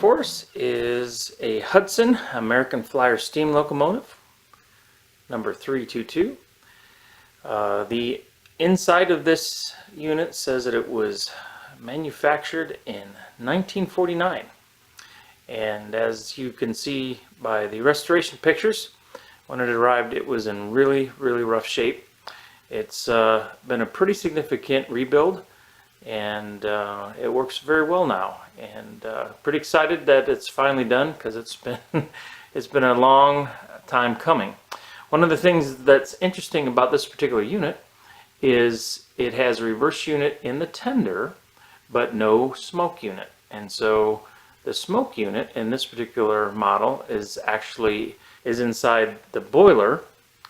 for us is a Hudson American Flyer steam locomotive, number 322. The inside of this unit says that it was manufactured in 1949. And as you can see by the restoration pictures, when it arrived it was in really rough shape. It's been a pretty significant rebuild, and it works very well now, and pretty excited that it's finally done, because it's been a long time coming. One of the things that's interesting about this particular unit is it has a reverse unit in the tender but no smoke unit, and so the smoke unit in this particular model is inside the boiler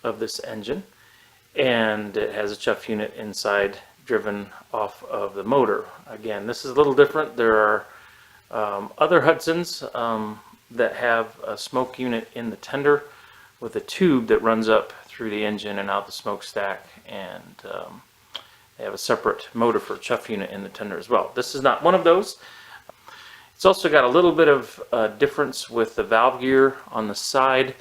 of this engine, and it has a chuff unit inside driven off of the motor. Again, this is a little different. There are other Hudsons that have a smoke unit in the tender with a tube that runs up through the engine and out the smokestack, and they have a separate motor for chuff unit in the tender as well. This is not one of those. It's also got a little bit of difference with the valve gear on the side.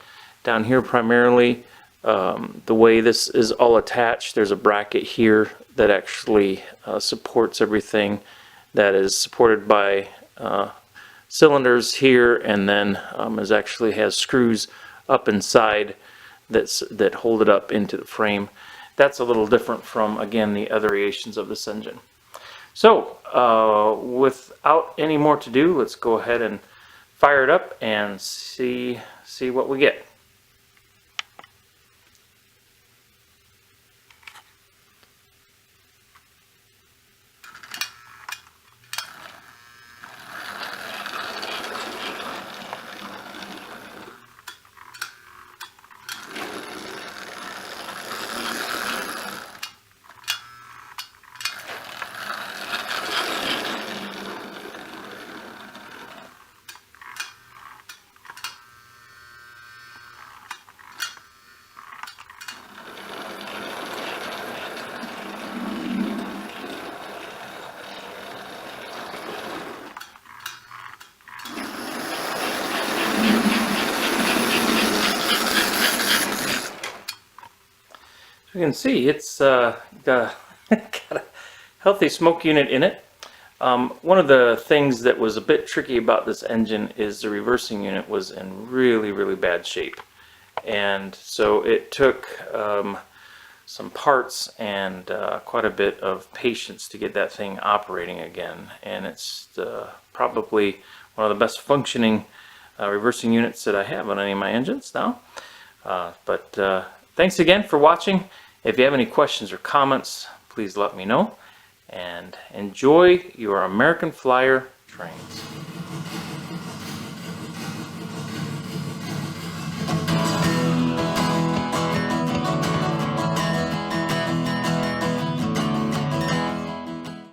Down here primarily, the way this is all attached, there's a bracket here that actually supports everything, that is supported by cylinders here, and then has screws up inside that hold it up into the frame. That's a little different from, again, the other variations of this engine. So without any more to do, let's go ahead and fire it up and see what we get. You can see it's got a healthy smoke unit in it. One of the things that was a bit tricky about this engine is the reversing unit was in really bad shape, and so it took some parts and quite a bit of patience to get that thing operating again, and it's probably one of the best functioning reversing units that I have on any of my engines now. Thanks again for watching. If you have any questions or comments, please let me know, and enjoy your American Flyer trains.